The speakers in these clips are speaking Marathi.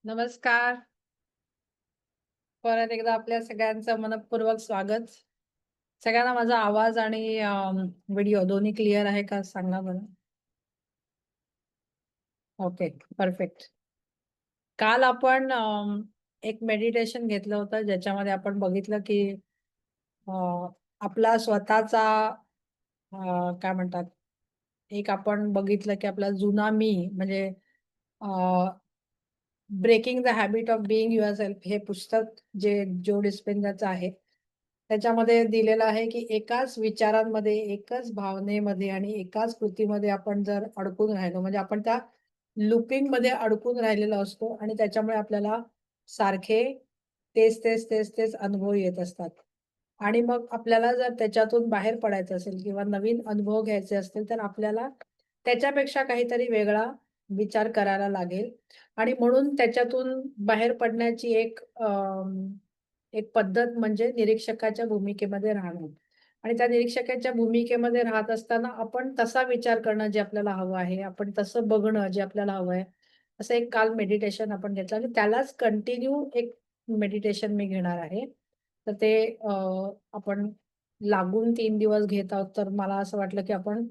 नमस्कार. परत एकदा आपल्या सगळ्यांचं मनःपूर्वक स्वागत. सगळ्यांना माझा आवाज आणि व्हिडिओ दोन्ही क्लिअर आहे का सांगा बरं? Okay, perfect. काल आपण एक मेडिटेशन घेतलं होतं ज्याच्यामध्ये आपण बघितलं की अ, आपला स्वतःचा काय म्हणतात, एक आपण बघितलं की आपला जुना मी म्हणजे breaking the habit of being yourself हे पुस्तक जे जो डिस्पेन्झाचं आहे. त्याच्यामध्ये दिलेलं आहे, की एकाच विचारांमध्ये, एकाच भावनेमध्ये आणि एकाच कृतीमध्ये आपण जर अडकून राहिलो, म्हणजे आपण त्या लूपिंगमध्ये अडकून राहिलेलो असतो आणि त्याच्यामुळे आपल्याला सारखे तेच अनुभव येत असतात. आणि मग आपल्याला जर त्याच्यातून बाहेर पडायचं असेल किंवा नवीन अनुभव घ्यायचे असतील, तर आपल्याला त्याच्यापेक्षा काहीतरी वेगळा विचार करायला लागेल. आणि म्हणून त्याच्यातून बाहेर पडण्याची एक पद्धत म्हणजे निरीक्षकाच्या भूमिकेमध्ये राहणं. आणि त्या निरीक्षकाच्या भूमिकेमध्ये राहत असताना आपण तसा विचार करणं जे आपल्याला हवं आहे, आपण तसं बघणं जे आपल्याला हवं आहे. असं एक काल मेडिटेशन आपण घेतलं आणि त्यालाच कंटिन्यू एक मेडिटेशन मी घेणार आहे. तर ते आपण लागून 3 दिवस घेत आहोत, तर मला असं वाटलं की आपण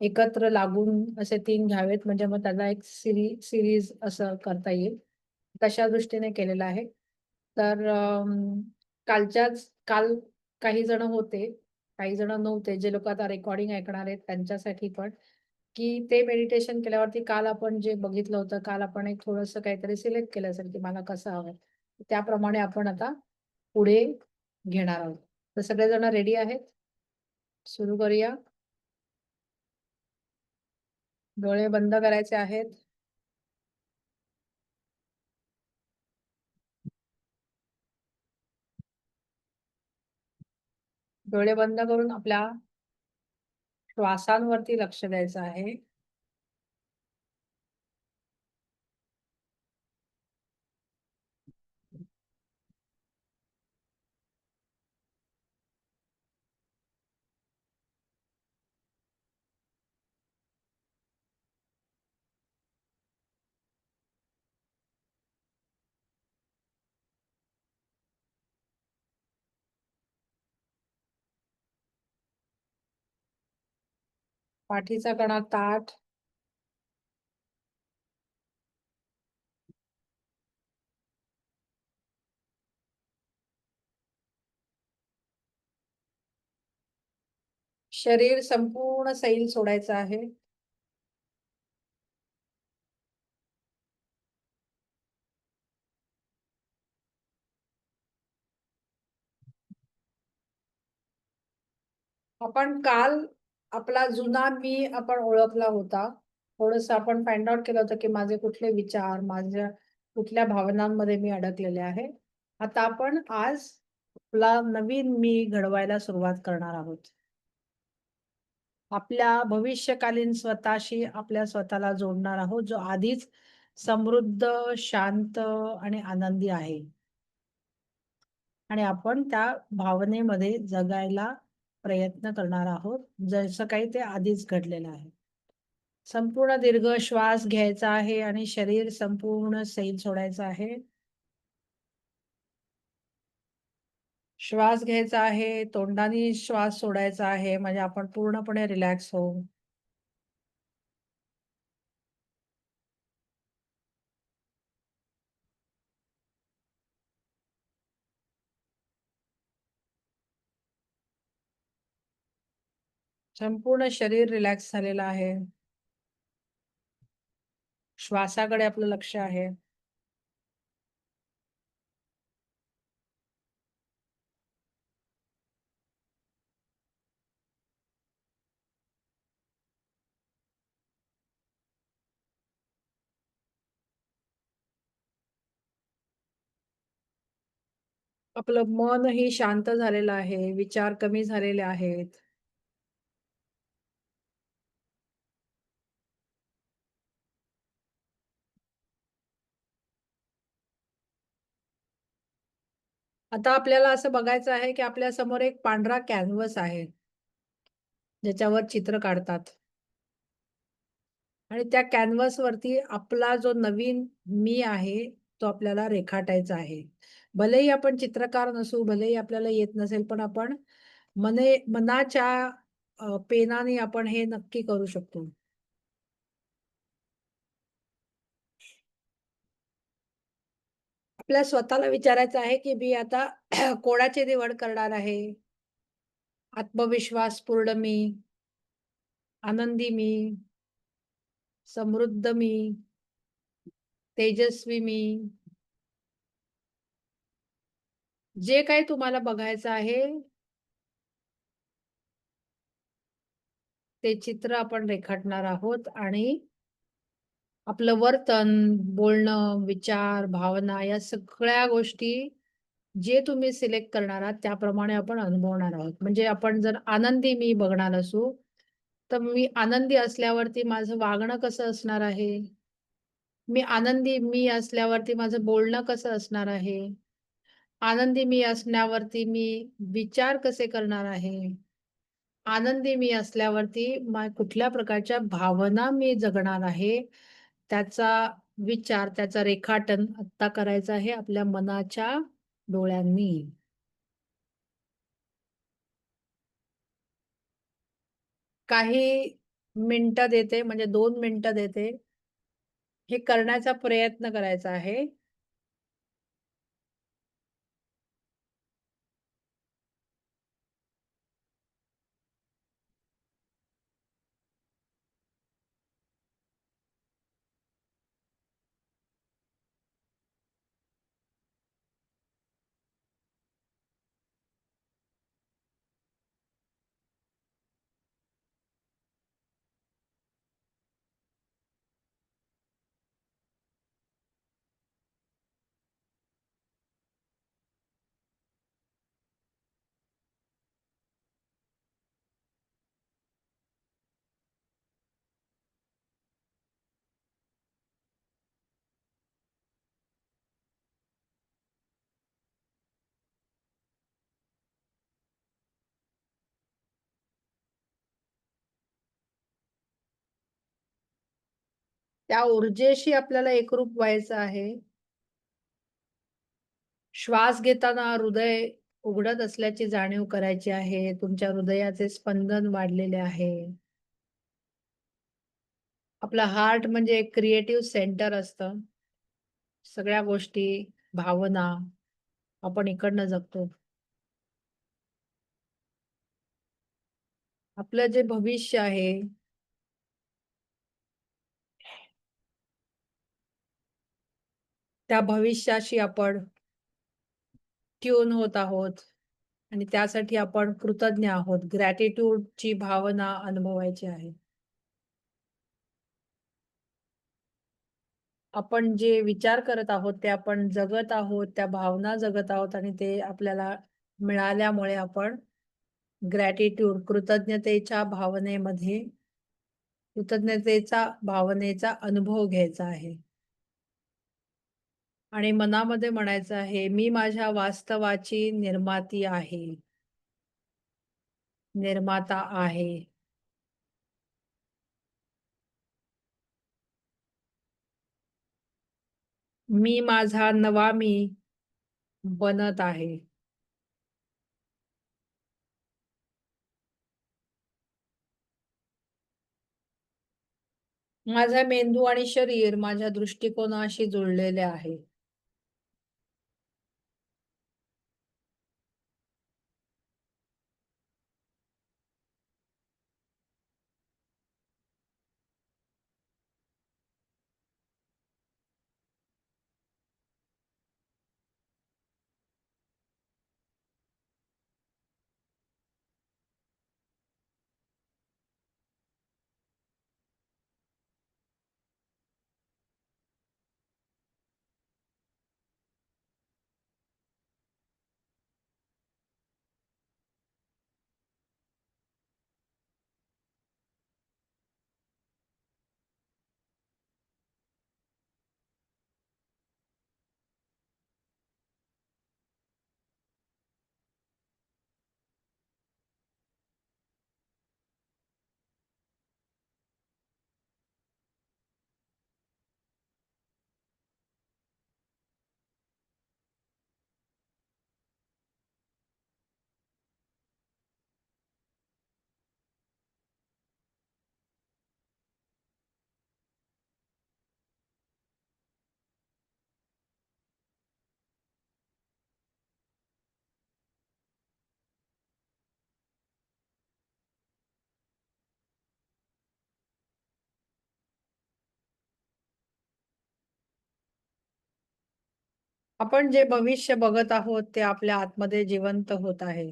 एकत्र लागून असे 3 घ्यावेत, म्हणजे मग त्याला एक सीरीज असं करता येईल. तशा दृष्टीने केलेलं आहे. तर काल काही जण होते, काही जण नव्हते. जे लोकं आता रेकॉर्डिंग ऐकणार आहेत त्यांच्यासाठी पण, की ते मेडिटेशन केल्यावरती काल आपण जे बघितलं होतं, काल आपण एक थोडंसं काहीतरी सिलेक्ट केलं असेल, की मला कसं हवंय. त्याप्रमाणे आपण आता पुढे घेणार आहोत. तर सगळेजण रेडी आहेत? सुरू करूया. डोळे बंद करायचे आहेत. डोळे बंद करून आपल्या श्वासांवरती लक्ष द्यायचं आहे. पाठीचा कणा ताठ. शरीर संपूर्ण सैल सोडायचं आहे. आपण काल आपला जुना मी आपण ओळखला होता. थोडंसं आपण फाइंड आउट केलं होतं, की माझे कुठले विचार, माझ्या कुठल्या भावनांमध्ये मी अडकलेले आहे. आता आपण आज आपला नवीन मी घडवायला सुरुवात करणार आहोत. आपल्या भविष्यकालीन स्वतःशी आपल्या स्वतःला जोडणार आहोत, जो आधीच समृद्ध, शांत आणि आनंदी आहे. आणि आपण त्या भावनेमध्ये जगायला प्रयत्न करणार आहोत, जसं काही ते आधीच घडलेलं आहे. संपूर्ण दीर्घ श्वास घ्यायचा आहे आणि शरीर संपूर्ण सैल सोडायचं आहे. श्वास घ्यायचा आहे, तोंडाने श्वास सोडायचा आहे, म्हणजे आपण पूर्णपणे रिलॅक्स होऊ. संपूर्ण शरीर रिलॅक्स झालेलं आहे. श्वासाकडे आपलं लक्ष आहे. आपलं मनही शांत झालेलं आहे, विचार कमी झालेले आहेत. आता आपल्याला असं बघायचं आहे, की आपल्या समोर एक पांढरा कॅनव्हास आहे, ज्याच्यावर चित्र काढतात. आणि त्या कॅनव्हासवरती आपला जो नवीन मी आहे, तो आपल्याला रेखाटायचा आहे. भलेही आपण चित्रकार नसू, भलेही आपल्याला येत नसेल, पण आपण मनाच्या पेनाने आपण हे नक्की करू शकतो. आपल्या स्वतःला विचारायचं आहे, की मी आता कोणाची निवड करणार आहे? आत्मविश्वासपूर्ण मी, आनंदी मी, समृद्ध मी, तेजस्वी मी, जे काही तुम्हाला बघायचं आहे, ते चित्र आपण रेखाटणार आहोत आणि आपलं वर्तन, बोलणं, विचार, भावना या सगळ्या गोष्टी जे तुम्ही सिलेक्ट करणार आहात त्याप्रमाणे आपण अनुभवणार आहोत. म्हणजे आपण जर आनंदी मी बघणार असू, तर मी आनंदी असल्यावरती माझं वागणं कसं असणार आहे? मी आनंदी मी असल्यावरती माझं बोलणं कसं असणार आहे? आनंदी मी असण्यावरती मी विचार कसे करणार आहे? आनंदी मी असल्यावरती कुठल्या प्रकारच्या भावना मी जगणार आहे, त्याचा विचार, त्याचं रेखाटन आत्ता करायचं आहे आपल्या मनाच्या डोळ्यांनी. काही मिनिटं देते म्हणजे 2 मिनिटं देते. हे करण्याचा प्रयत्न करायचा आहे. त्या ऊर्जेशी आपल्याला एकरूप व्हायचं आहे. श्वास घेताना हृदय उघडत असल्याची जाणीव करायची आहे. तुमच्या हृदयाचे स्पंदन वाढलेले आहे. आपलं हार्ट म्हणजे एक क्रिएटिव्ह सेंटर असतं. सगळ्या गोष्टी, भावना आपण इकडनं जगतो. आपलं जे भविष्य आहे, त्या भविष्याशी आपण ट्यून होत आहोत आणि त्यासाठी आपण कृतज्ञ आहोत. ग्रॅटिट्यूडची भावना अनुभवायची आहे. आपण जे विचार करत आहोत, ते आपण जगत आहोत, त्या भावना जगत आहोत आणि ते आपल्याला मिळाल्यामुळे आपण ग्रॅटिट्यूड कृतज्ञतेच्या भावनेमध्ये कृतज्ञतेचा भावनेचा अनुभव घ्यायचा आहे. आणि मनामध्ये म्हणायचं आहे, मी माझ्या वास्तवाची निर्माती आहे, निर्माता आहे. मी माझा नवा मी बनत आहे. माझा मेंदू आणि शरीर माझ्या दृष्टिकोनाशी जुळलेले आहे. आपण जे भविष्य बघत आहोत ते आपल्या आतमध्ये जिवंत होत आहे.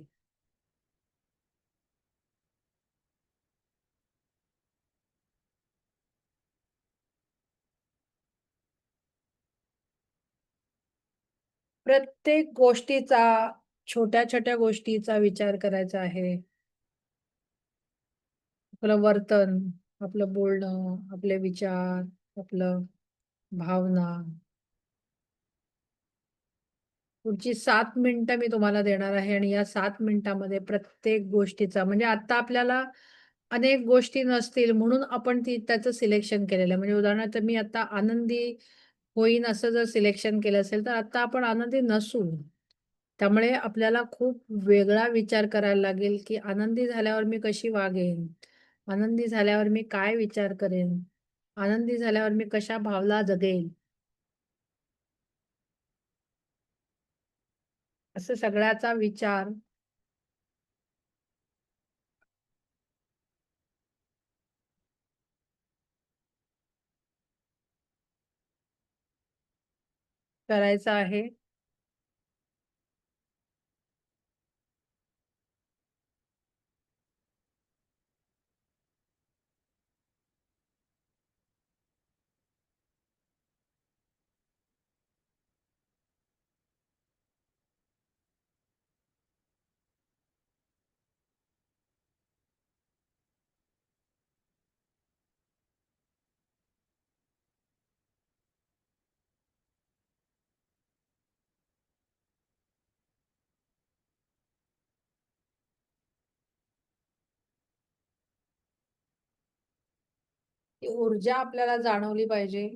प्रत्येक गोष्टीचा, छोट्या-छोट्या गोष्टीचा विचार करायचा आहे. आपलं वर्तन, आपलं बोलणं, आपले विचार, आपलं भावना. पुढची 7 मिनिटं मी तुम्हाला देणार आहे आणि या 7 मिनिटामध्ये प्रत्येक गोष्टीचा म्हणजे आता आपल्याला अनेक गोष्टी नसतील म्हणून आपण त्याचं सिलेक्शन केलेलं आहे. म्हणजे उदाहरणार्थ मी आता आनंदी होईन असं जर सिलेक्शन केलं असेल, तर आता आपण आनंदी नसू. त्यामुळे आपल्याला खूप वेगळा विचार करायला लागेल, की आनंदी झाल्यावर मी कशी वागेन? आनंदी झाल्यावर मी काय विचार करेन? आनंदी झाल्यावर मी कशा भावना जगेन? असं सगळ्याचा विचार करायचा आहे. ती ऊर्जा आपल्याला जाणवली पाहिजे.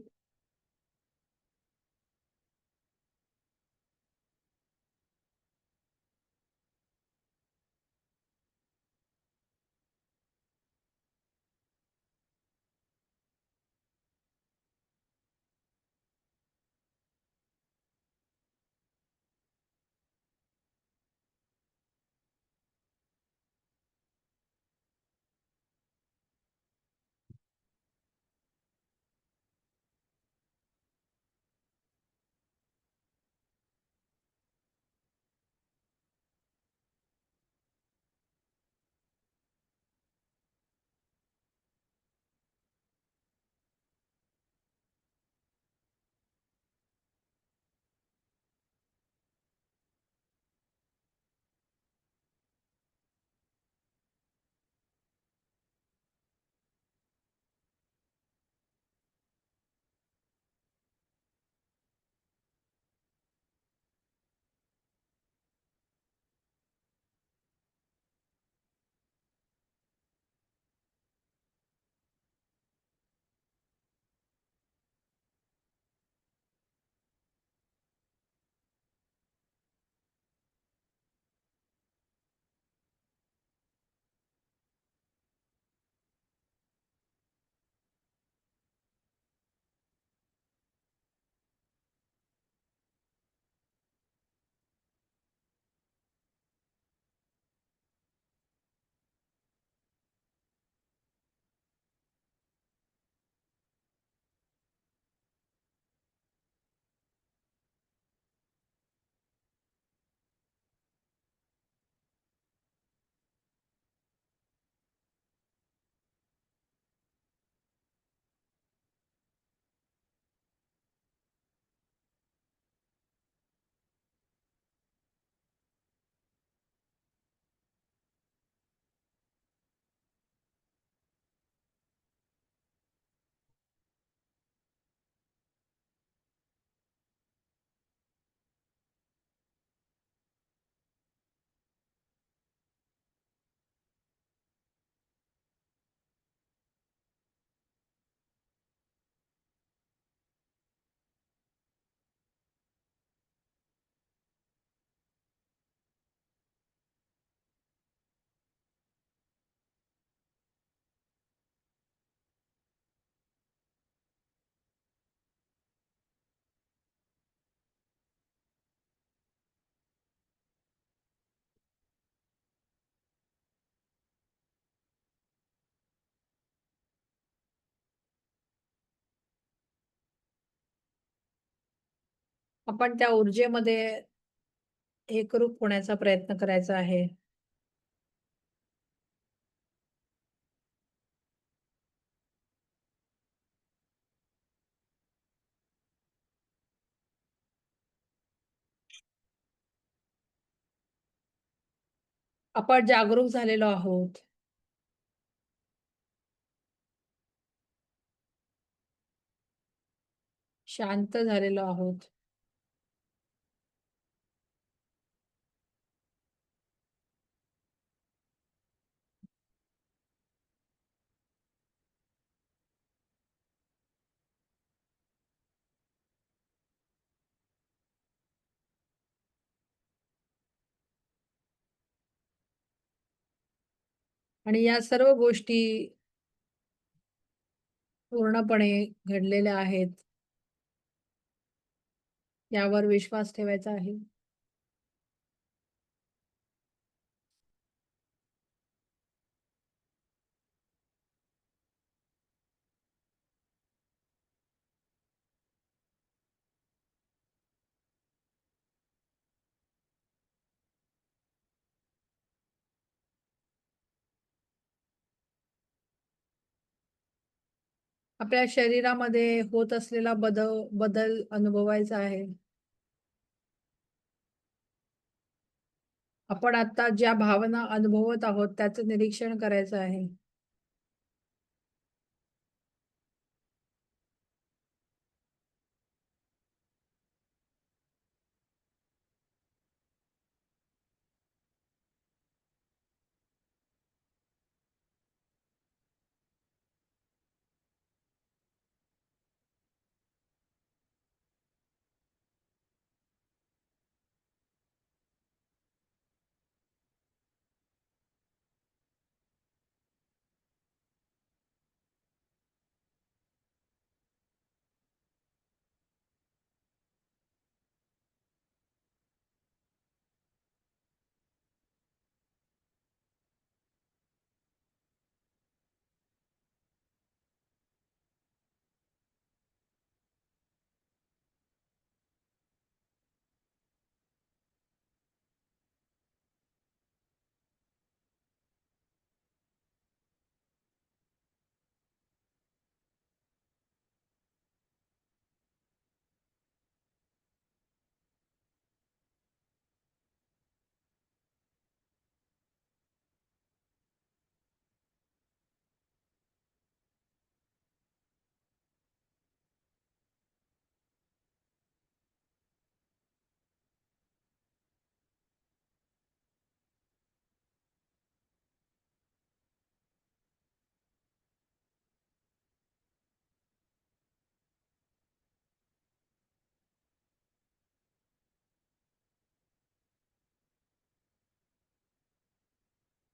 आपण त्या ऊर्जेमध्ये एकरूप होण्याचा प्रयत्न करायचा आहे. आपण जागरूक झालेलो आहोत. शांत झालेलो आहोत. आणि या सर्व गोष्टी पूर्णपणे घडलेल्या आहेत, यावर विश्वास ठेवायचा आहे. आपल्या शरीरामध्ये होत असलेला बदल बदल अनुभवायचा आहे. आपण आता ज्या भावना अनुभवत आहोत त्याचं निरीक्षण करायचं आहे.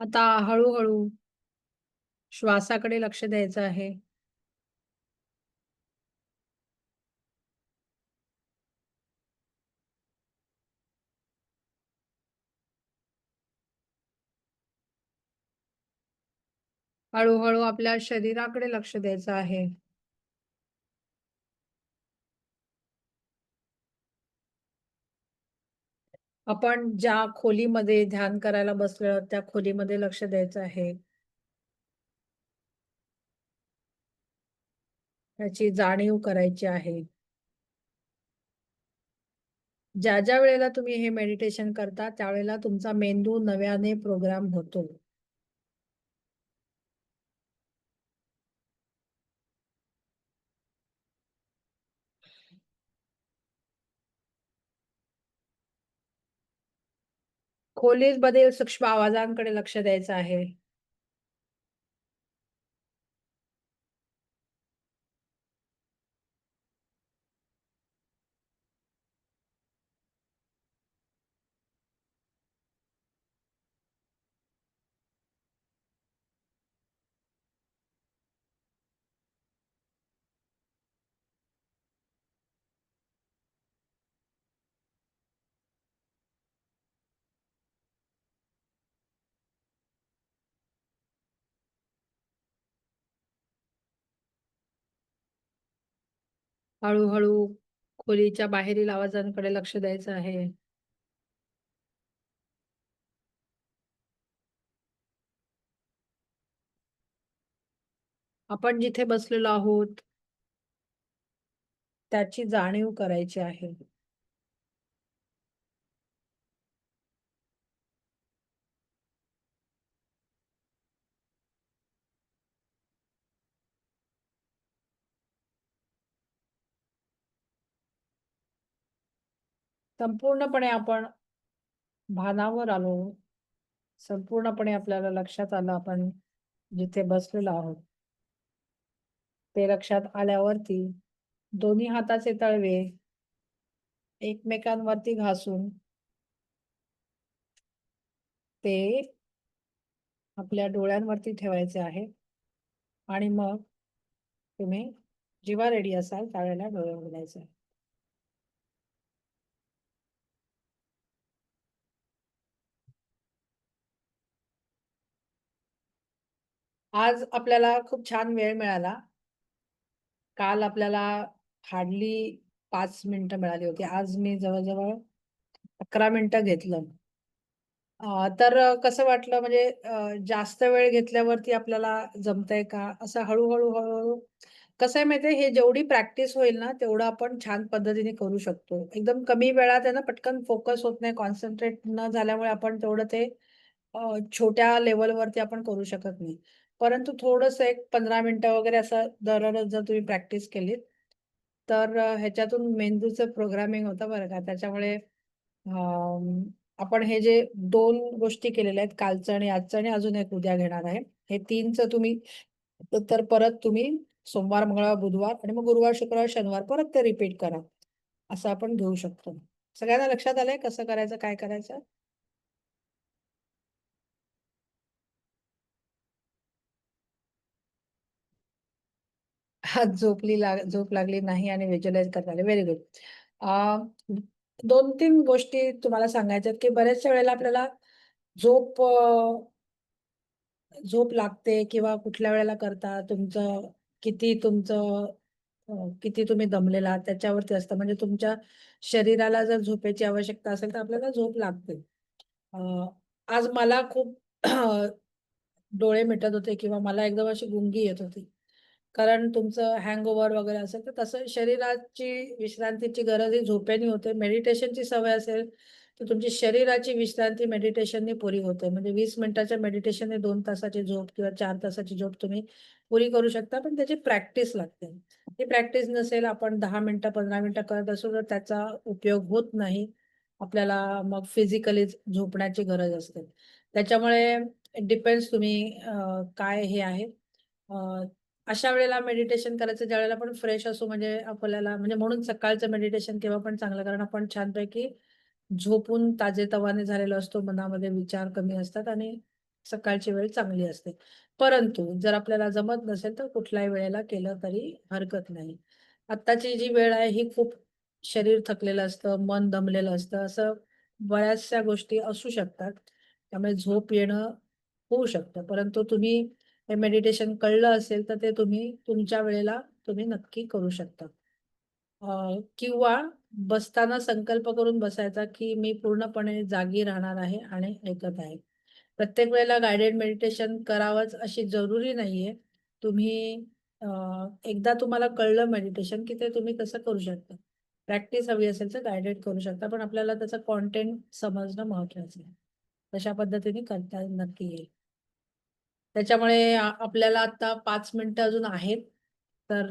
आता हळू-हळू श्वासाकडे लक्ष द्यायचं आहे. हळू-हळू आपल्या शरीराकडे लक्ष द्यायचं आहे. आपण ज्या खोलीमध्ये ध्यान करायला बसलो त्या खोलीमध्ये लक्ष द्यायचं आहे. याची जाणीव करायची आहे. ज्या वेळेला तुम्ही हे मेडिटेशन करता, त्यावेळेला तुमचा मेंदू नव्याने प्रोग्राम होतो. खोलीमध्ये सूक्ष्म आवाजांकडे लक्ष द्यायचं आहे. हळू खोलीच्या बाहेरील आवाजांकडे लक्ष द्यायचं आहे. आपण जिथे बसलेलो आहोत त्याची जाणीव करायची आहे. संपूर्णपणे आपण भानावर आलो. संपूर्णपणे आपल्याला लक्षात आलं आपण जिथे बसलेलो आहोत. ते लक्षात आल्यावरती दोन्ही हाताचे तळवे एकमेकांवरती घासून ते आपल्या डोळ्यांवरती ठेवायचे आहे आणि मग तुम्ही जेव्हा रेडी असाल त्यावेळेला डोळे उघडायचे. आज आपल्याला खूप छान वेळ मिळाला. काल आपल्याला हार्डली 5 मिनिटं मिळाली होती. आज मी जवळ-जवळ 11 मिनिटं घेतलं. तर कसं वाटलं म्हणजे जास्त वेळ घेतल्यावरती आपल्याला जमतंय का? असं हळू-हळू, हळू-हळू कसं आहे माहिती आहे, हे जेवढी प्रॅक्टिस होईल ना, तेवढं आपण छान पद्धतीने करू शकतो. एकदम कमी वेळात आहे ना, पटकन फोकस होत नाही, कॉन्सन्ट्रेट न झाल्यामुळे आपण तेवढं ते छोट्या लेव्हलवरती आपण करू शकत नाही. परंतु थोडंसं एक 15 मिनिटं वगैरे असं दररोज जर तुम्ही प्रॅक्टिस केलीत, तर ह्याच्यातून मेंदूचं प्रोग्रामिंग होतं बरं का. त्याच्यामुळे आपण हे जे 2 गोष्टी केलेल्या आहेत, कालचं आणि आजचं आणि अजून एक उद्या घेणार आहे. हे 3चं तुम्ही तर परत तुम्ही सोमवार, मंगळवार, बुधवार आणि मग गुरुवार, शुक्रवार, शनिवार परत ते रिपीट करा. असं आपण घेऊ शकतो. सगळ्यांना लक्षात आलंय कसं करायचं, काय करायचं? झोप लागली नाही आणि व्हिज्युअलाइज करता आले. Very good. अ, 2-3 गोष्टी तुम्हाला सांगायच्या आहेत, की बऱ्याचशा वेळेला आपल्याला झोप झोप लागते किंवा कुठल्या वेळेला करता, तुमचं किती तुम्ही दमलेला आहात त्याच्यावरती असतं. म्हणजे तुमच्या शरीराला जर झोपेची आवश्यकता असेल, तर आपल्याला झोप लागते. अ, आज मला खूप डोळे मिटत होते किंवा मला एकदम अशी गुंगी येत होती. कारण तुमचं हँगओव्हर वगैरे असेल, तर तसं शरीराची विश्रांतीची गरज ही झोपेने होते. मेडिटेशनची सवय असेल, तर तुमची शरीराची विश्रांती मेडिटेशनने पुरी होते. म्हणजे 20 मिनिटाच्या मेडिटेशनने 2 तासाची झोप किंवा 4 तासाची झोप तुम्ही पुरी करू शकता. पण त्याची प्रॅक्टिस लागते. ती प्रॅक्टिस नसेल, आपण 10 मिनिटं, 15 मिनिटं करत असू, तर त्याचा उपयोग होत नाही. आपल्याला मग फिजिकली झोपण्याची गरज असते. त्याच्यामुळे डिपेंड्स तुम्ही काय हे आहे. अशा वेळेला मेडिटेशन करायचं ज्यावेळेला आपण फ्रेश असू म्हणजे आपल्याला म्हणजे म्हणून सकाळचं मेडिटेशन केव्हा पण चांगलं कारण आपण छानपैकी झोपून ताजेतवाने झालेलो असतो. मनामध्ये विचार कमी असतात आणि सकाळची वेळ चांगली असते. परंतु जर आपल्याला जमत नसेल तर कुठल्याही वेळेला केलं तरी हरकत नाही. आत्ताची जी वेळ आहे ही खूप शरीर थकलेलं असतं, मन दमलेलं असतं, असं बऱ्याचशा गोष्टी असू शकतात. त्यामुळे झोप येणं होऊ शकतं. परंतु तुम्ही हे मेडिटेशन कळलं असेल, तर ते तुम्ही तुमच्या वेळेला तुम्ही नक्की करू शकता. किंवा बसताना संकल्प करून बसायचा, की मी पूर्णपणे जागी राहणार आहे आणि ऐकत आहे. प्रत्येक वेळेला गाईडेड मेडिटेशन करावंच अशी जरुरी नाहीये. तुम्ही अ, एकदा तुम्हाला कळलं मेडिटेशन, की ते तुम्ही कसं करू शकता. प्रॅक्टिस हवी असेल तर गाईडेड करू शकता. पण आपल्याला त्याचं कंटेंट समजणं महत्त्वाचं आहे. तशा पद्धतीने करता नक्की येईल. त्याच्यामुळे आपल्याला आता 5 मिनिटं अजून आहेत. तर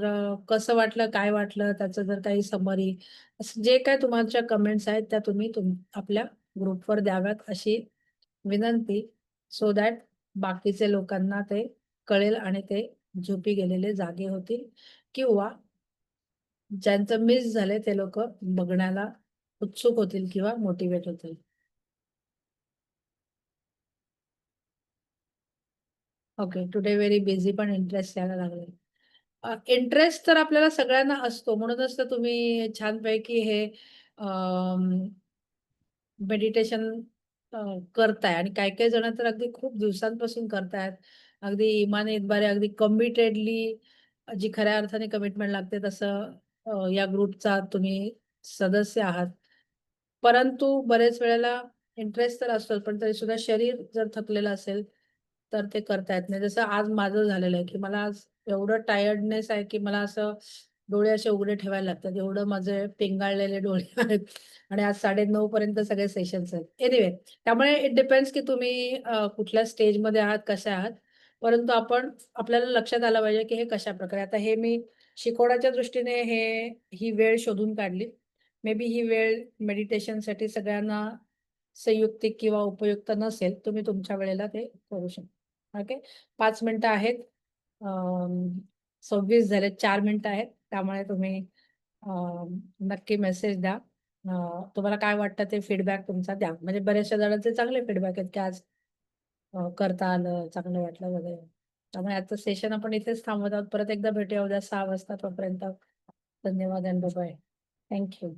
कसं वाटलं, काय वाटलं, त्याचं जर काही समरी असं जे काही तुमच्या कमेंट्स आहेत, त्या तुम्ही आपल्या ग्रुपवर द्याव्यात अशी विनंती. सो दॅट बाकीचे लोकांना ते कळेल आणि ते झोपी गेलेले जागे होतील किंवा ज्यांचं मिस झालंय ते लोकं बघण्याला उत्सुक होतील किंवा मोटिव्हेट होतील. ओके. टुडे व्हेरी बिझी पण इंटरेस्ट यायला लागलाय. इंटरेस्ट तर आपल्याला सगळ्यांना असतो. म्हणूनच तर तुम्ही छानपैकी हे मेडिटेशन करताय आणि काही-काही जण तर अगदी खूप दिवसांपासून करतायत. अगदी इमाने इतबारे अगदी कमिटेडली जी खऱ्या अर्थाने कमिटमेंट लागते तसं या ग्रुपचा तुम्ही सदस्य आहात. परंतु बरेच वेळेला इंटरेस्ट तर असतो, पण तरी सुद्धा शरीर जर थकलेलं असेल तर ते करता येत नाही. जसं आज माझं झालेलं आहे, की मला आज एवढं टायर्डनेस आहे, की मला असं डोळे असे उघडे ठेवायला लागतात. एवढं माझे पिंगाळलेले डोळे आहेत आणि आज 9:30 पर्यंत सगळे सेशन्स आहेत. एनिवे, त्यामुळे इट डिपेंड्स की तुम्ही कुठल्या स्टेजमध्ये आहात, कसे आहात. परंतु आपल्याला लक्षात आलं पाहिजे, की हे कशाप्रकारे. आता हे मी शिकवण्याच्या दृष्टीने ही वेळ शोधून काढली. मे बी ही वेळ मेडिटेशनसाठी सगळ्यांना संयुक्तिक किंवा उपयुक्त नसेल. तुम्ही तुमच्या वेळेला ते करू शकता. ओके. 5 मिनिटं आहेत. 26 झालेत. 4 मिनिटं आहेत. त्यामुळे तुम्ही नक्की मेसेज द्या. तुम्हाला काय वाटतं ते फीडबॅक तुमचा द्या. म्हणजे बऱ्याचशा जणांचे चांगले फीडबॅक आहेत, की आज करता आलं, चांगलं वाटलं वगैरे. त्यामुळे आजचं सेशन आपण इथेच थांबवत आहोत. परत एकदा भेटूया उद्या 6 वाजता. तोपर्यंत धन्यवाद आणि बाय. Thank you.